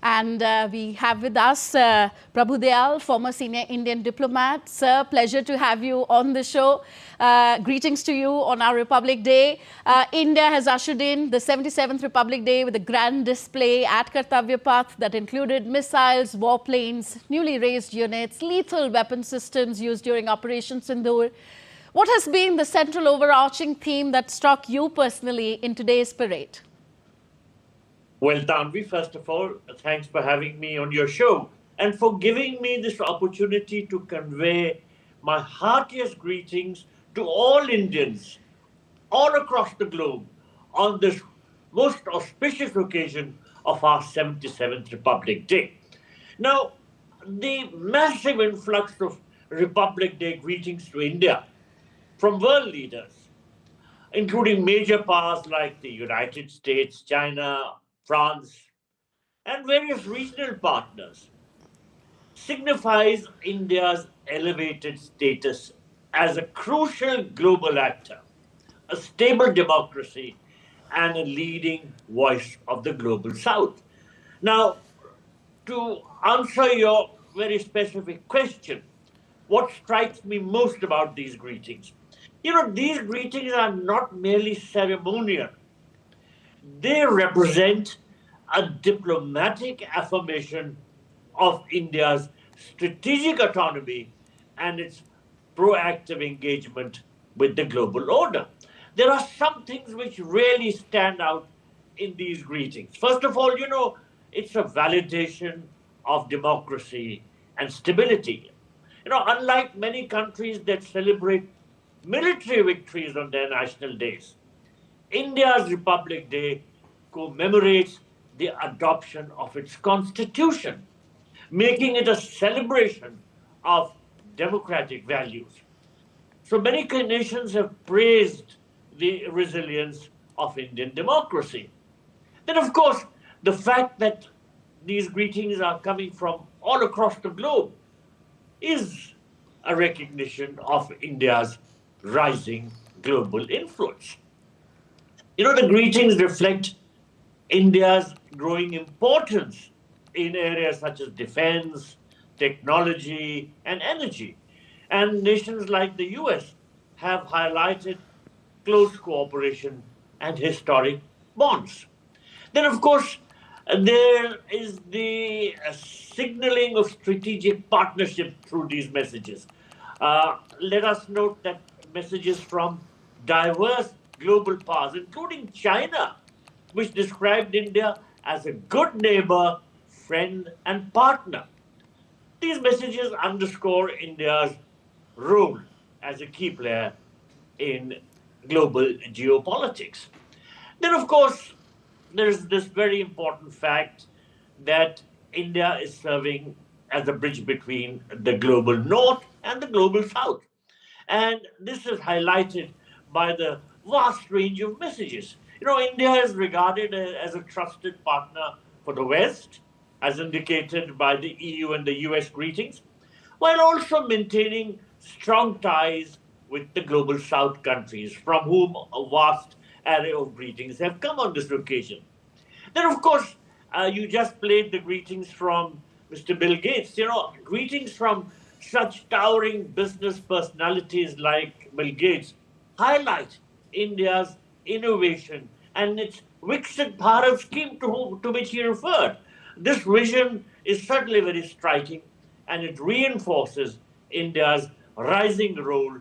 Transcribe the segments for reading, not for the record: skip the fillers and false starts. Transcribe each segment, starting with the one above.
And we have with us Prabhu Dayal, former senior Indian diplomat. Sir, pleasure to have you on the show. Greetings to you on our Republic Day. India has ushered in the 77th Republic Day with a grand display at Kartavya Path that included missiles, warplanes, newly raised units, lethal weapon systems used during Operation Sindoor. What has been the central overarching theme that struck you personally in today's parade? Well, Tanvi, first of all, thanks for having me on your show and for giving me this opportunity to convey my heartiest greetings to all Indians all across the globe on this most auspicious occasion of our 77th Republic Day. Now, the massive influx of Republic Day greetings to India from world leaders, including major powers like the United States, China, France, and various regional partners, signifies India's elevated status as a crucial global actor, a stable democracy, and a leading voice of the global South. Now, to answer your very specific question, what strikes me most about these greetings? These greetings are not merely ceremonial. They represent a diplomatic affirmation of India's strategic autonomy and its proactive engagement with the global order. There are some things which really stand out in these greetings. First of all, it's a validation of democracy and stability. Unlike many countries that celebrate military victories on their national days, India's Republic Day commemorates the adoption of its constitution, making it a celebration of democratic values. So many nations have praised the resilience of Indian democracy. Then, of course, the fact that these greetings are coming from all across the globe is a recognition of India's rising global influence. The greetings reflect India's growing importance in areas such as defense, technology, and energy. And nations like the US have highlighted close cooperation and historic bonds. Then, of course, there is the signaling of strategic partnership through these messages. Let us note that messages from diverse global powers, including China, which described India as a good neighbor, friend, and partner. These messages underscore India's role as a key player in global geopolitics. Then, of course, there's this very important fact that India is serving as a bridge between the global North and the global South. And this is highlighted by the vast range of messages. India is regarded as a trusted partner for the West, as indicated by the EU and the US greetings, while also maintaining strong ties with the global South countries, from whom a vast array of greetings have come on this occasion. Then, of course, you just played the greetings from Mr. Bill Gates. Greetings from such towering business personalities like Bill Gates highlight India's innovation and its Viksit Bharat scheme to which he referred. This vision is certainly very striking, and it reinforces India's rising role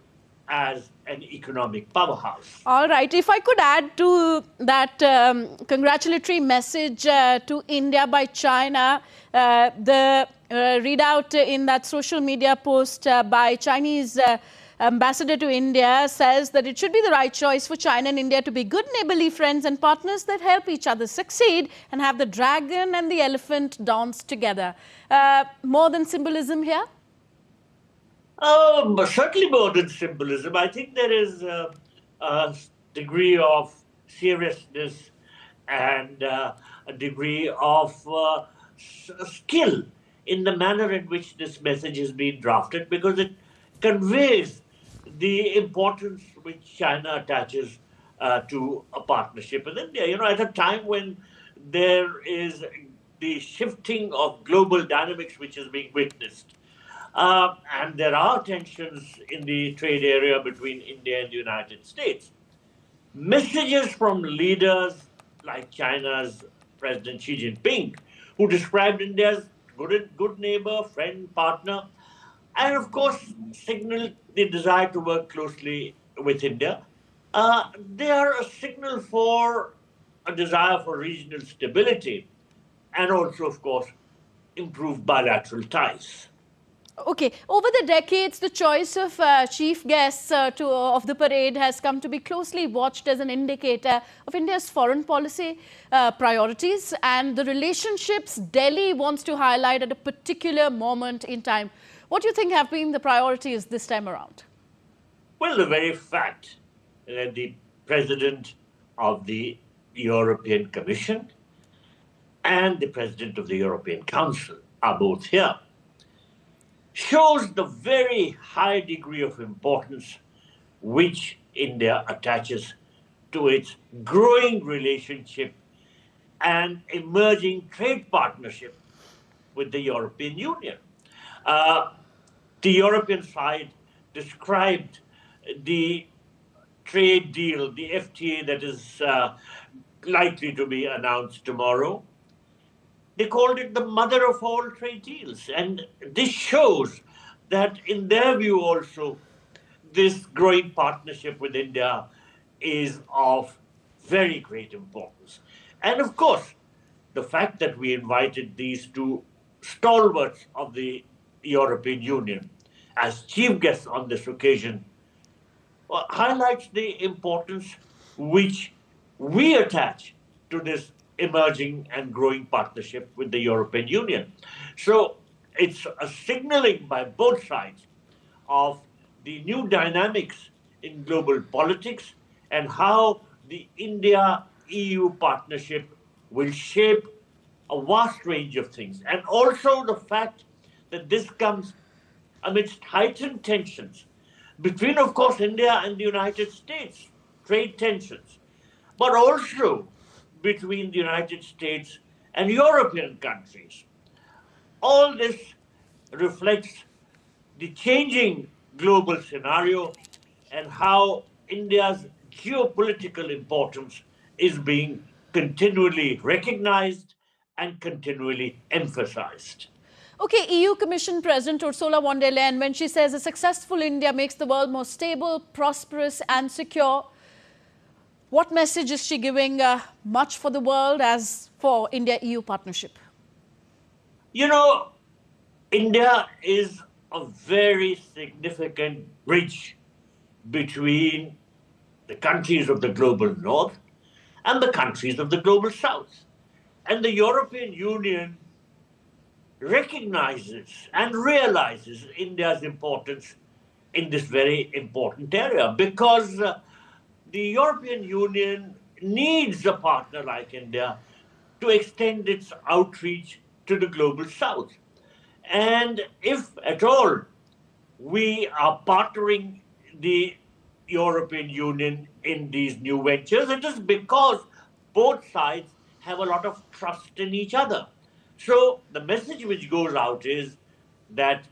as an economic powerhouse. All right. If I could add to that congratulatory message to India by China, the readout in that social media post by Chinese ambassador to India says that it should be the right choice for China and India to be good neighborly friends and partners that help each other succeed and have the dragon and the elephant dance together. More than symbolism here? Certainly more than symbolism. I think there is a degree of seriousness and a degree of skill in the manner in which this message is being drafted, because it conveys the importance which China attaches to a partnership with India. At a time when there is the shifting of global dynamics which is being witnessed. And there are tensions in the trade area between India and the United States. Messages from leaders like China's President Xi Jinping, who described India as good neighbor, friend, partner, and of course signaled the desire to work closely with India. They are a signal for a desire for regional stability and also, of course, improved bilateral ties. Okay, over the decades, the choice of chief guests of the parade has come to be closely watched as an indicator of India's foreign policy priorities and the relationships Delhi wants to highlight at a particular moment in time. What do you think have been the priorities this time around? Well, the very fact that the President of the European Commission and the President of the European Council are both here shows the very high degree of importance which India attaches to its growing relationship and emerging trade partnership with the European Union. The European side described the trade deal, the FTA that is likely to be announced tomorrow. They called it the mother of all trade deals. And this shows that in their view also, this growing partnership with India is of very great importance. And of course, the fact that we invited these two stalwarts of the European Union as chief guests on this occasion highlights the importance which we attach to this emerging and growing partnership with the European Union. So it's a signaling by both sides of the new dynamics in global politics and how the India-EU partnership will shape a vast range of things. And also the fact that this comes amidst heightened tensions between, of course, India and the United States, trade tensions, but also between the United States and European countries. All this reflects the changing global scenario and how India's geopolitical importance is being continually recognized and continually emphasized. Okay, EU Commission President Ursula von der Leyen, when she says a successful India makes the world more stable, prosperous and secure, what message is she giving much for the world as for India-EU partnership? You know, India is a very significant bridge between the countries of the global north and the countries of the global south. And the European Union recognizes and realizes India's importance in this very important area because the European Union needs a partner like India to extend its outreach to the global south. And if at all we are partnering the European Union in these new ventures, it is because both sides have a lot of trust in each other. So the message which goes out is that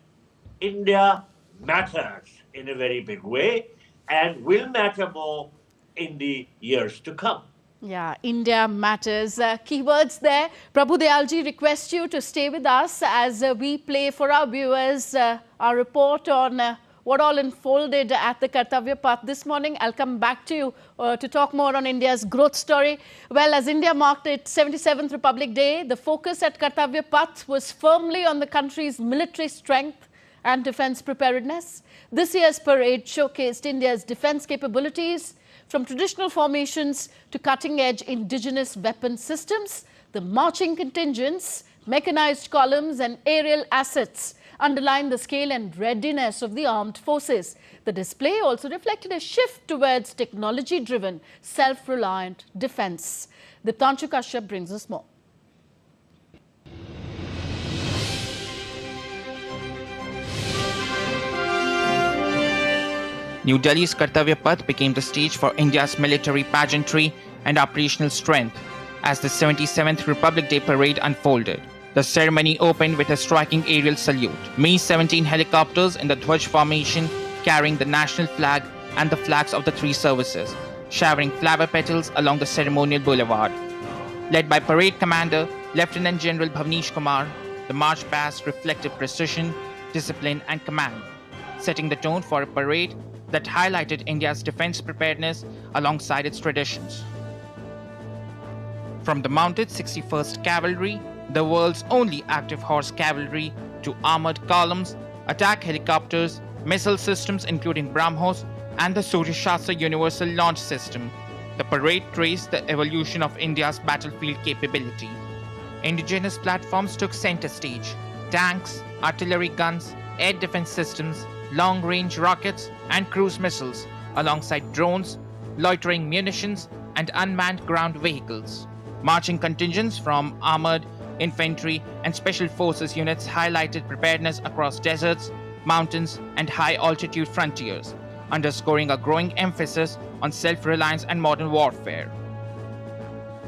India matters in a very big way and will matter more in the years to come. Yeah, India matters. Keywords there. Prabhu Dayalji requests you to stay with us as we play for our viewers our report on what all unfolded at the Kartavya Path this morning. I'll come back to you to talk more on India's growth story. Well, as India marked its 77th Republic Day, the focus at Kartavya Path was firmly on the country's military strength and defense preparedness. This year's parade showcased India's defense capabilities, from traditional formations to cutting-edge indigenous weapon systems. The marching contingents, mechanized columns and aerial assets underline the scale and readiness of the armed forces. The display also reflected a shift towards technology-driven, self-reliant defense. Diptanshu Kashyap brings us more. New Delhi's Kartavya Path became the stage for India's military pageantry and operational strength as the 77th Republic Day parade unfolded. The ceremony opened with a striking aerial salute. Mi-17 helicopters in the Dhwaj formation carrying the national flag and the flags of the three services, showering flower petals along the ceremonial boulevard. Led by Parade Commander Lieutenant General Bhavnish Kumar, the march past reflected precision, discipline, and command, setting the tone for a parade that highlighted India's defense preparedness alongside its traditions. From the mounted 61st Cavalry, the world's only active horse cavalry, to armored columns, attack helicopters, missile systems including BrahMos, and the Surya Shastra Universal Launch System, the parade traced the evolution of India's battlefield capability. Indigenous platforms took center stage. Tanks, artillery guns, air defense systems, long-range rockets, and cruise missiles, alongside drones, loitering munitions, and unmanned ground vehicles. Marching contingents from armored, infantry, and special forces units highlighted preparedness across deserts, mountains, and high-altitude frontiers, underscoring a growing emphasis on self-reliance and modern warfare.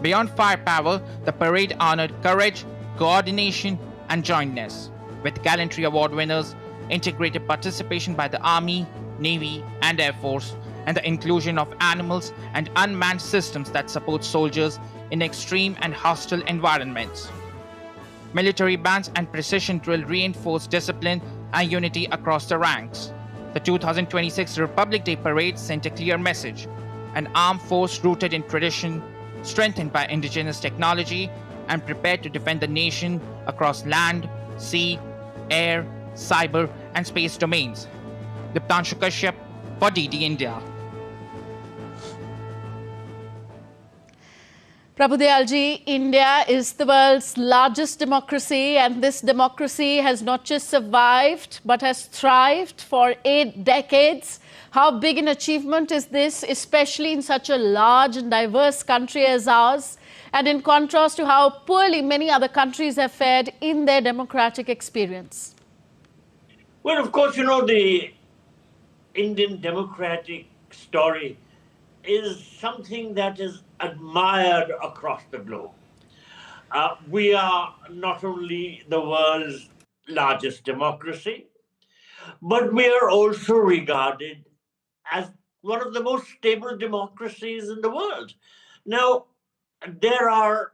Beyond firepower, the parade honored courage, coordination, and jointness, with Gallantry Award winners, integrated participation by the Army, Navy, and Air Force, and the inclusion of animals and unmanned systems that support soldiers in extreme and hostile environments. Military bands and precision drill reinforced discipline and unity across the ranks. The 2026 Republic Day Parade sent a clear message: an armed force rooted in tradition, strengthened by indigenous technology, and prepared to defend the nation across land, sea, air, cyber, and space domains. Diptanshu Kashyap for DD India. Prabhudealji, India is the world's largest democracy, and this democracy has not just survived but has thrived for 8 decades. How big an achievement is this, especially in such a large and diverse country as ours, and in contrast to how poorly many other countries have fared in their democratic experience? Well, of course, the Indian democratic story is something that is admired across the globe. We are not only the world's largest democracy, but we are also regarded as one of the most stable democracies in the world. Now, there are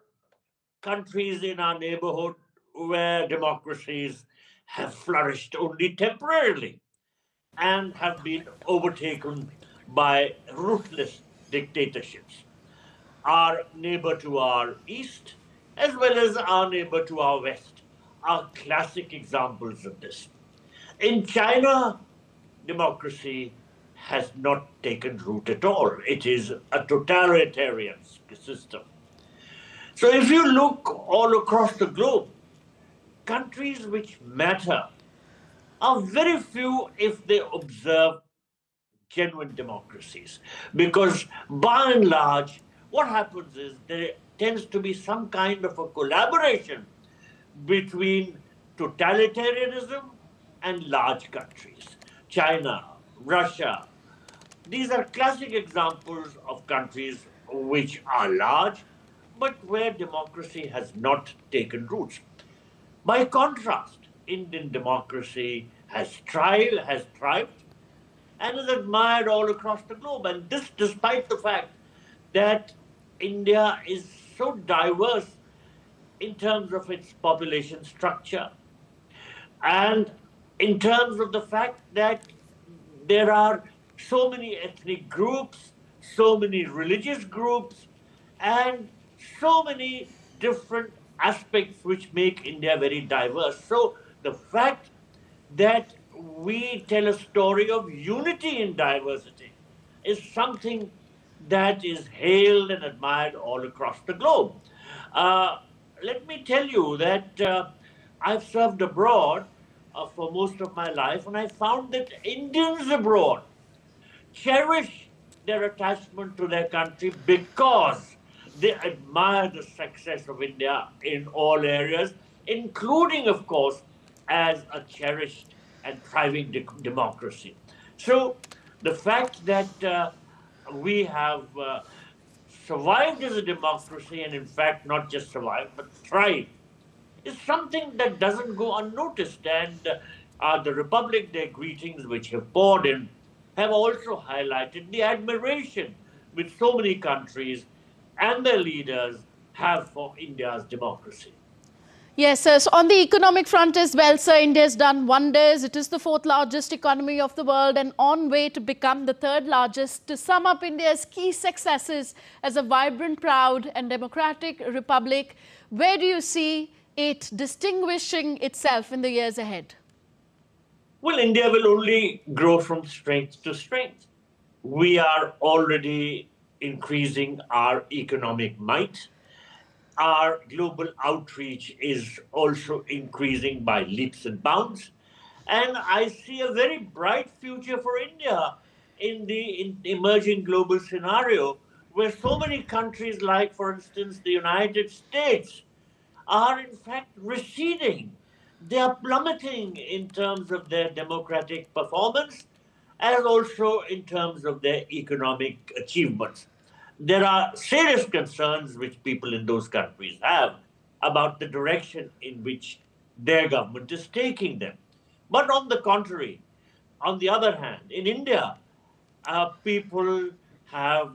countries in our neighborhood where democracies have flourished only temporarily and have been overtaken by ruthless dictatorships. Our neighbor to our east, as well as our neighbor to our west, are classic examples of this. In China, democracy has not taken root at all. It is a totalitarian system. So if you look all across the globe, countries which matter are very few if they observe genuine democracies. Because by and large, what happens is there tends to be some kind of a collaboration between totalitarianism and large countries. China, Russia, these are classic examples of countries which are large, but where democracy has not taken roots. By contrast, Indian democracy has thrived, and is admired all across the globe. And this despite the fact that India is so diverse in terms of its population structure and in terms of the fact that there are so many ethnic groups, so many religious groups, and so many different aspects which make India very diverse. So the fact that we tell a story of unity in diversity is something that is hailed and admired all across the globe. Let me tell you that I've served abroad for most of my life, and I found that Indians abroad cherish their attachment to their country because they admire the success of India in all areas, including, of course, as a cherished and thriving democracy. So the fact that we have survived as a democracy, and in fact, not just survived, but thrived, is something that doesn't go unnoticed. And the Republic Day greetings, which have poured in, have also highlighted the admiration which so many countries and their leaders have for India's democracy. Yes, sir. So on the economic front as well, sir, India has done wonders. It is the fourth largest economy of the world and on way to become the third largest. To sum up India's key successes as a vibrant, proud and democratic republic, where do you see it distinguishing itself in the years ahead? Well, India will only grow from strength to strength. We are already increasing our economic might. Our global outreach is also increasing by leaps and bounds. And I see a very bright future for India in the emerging global scenario, where so many countries like, for instance, the United States are in fact receding. They are plummeting in terms of their democratic performance and also in terms of their economic achievements. There are serious concerns which people in those countries have about the direction in which their government is taking them. But on the contrary, on the other hand, in India, people have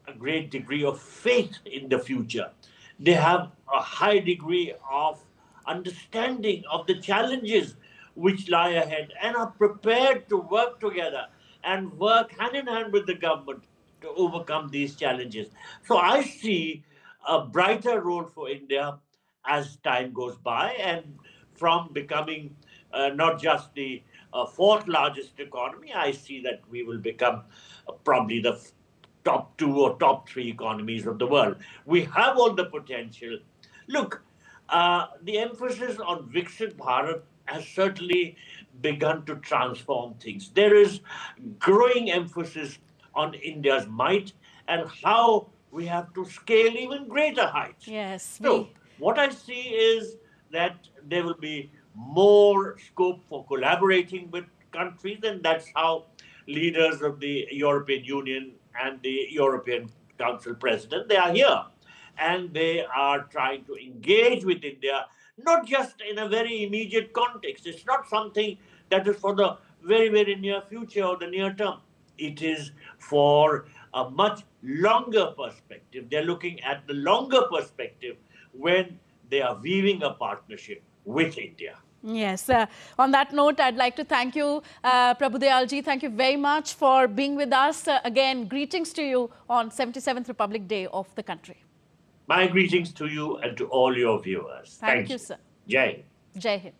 a great degree of faith in the future. They have a high degree of understanding of the challenges which lie ahead and are prepared to work together and work hand in hand with the government to overcome these challenges. So I see a brighter role for India as time goes by, and from becoming not just the fourth largest economy, I see that we will become probably the top two or top three economies of the world. We have all the potential. Look, the emphasis on Viksit Bharat has certainly begun to transform things. There is growing emphasis on India's might and how we have to scale even greater heights. Yes. So, what I see is that there will be more scope for collaborating with countries, and that's how leaders of the European Union and the European Council President, they are here. And they are trying to engage with India, not just in a very immediate context. It's not something that is for the very, very near future or the near term. It is for a much longer perspective. They're looking at the longer perspective when they are weaving a partnership with India. Yes. On that note, I'd like to thank you, Prabhu Dayalji. Thank you very much for being with us. Again, greetings to you on 77th Republic Day of the country. My greetings to you and to all your viewers. Thank you, sir. Jai. Jai Hind.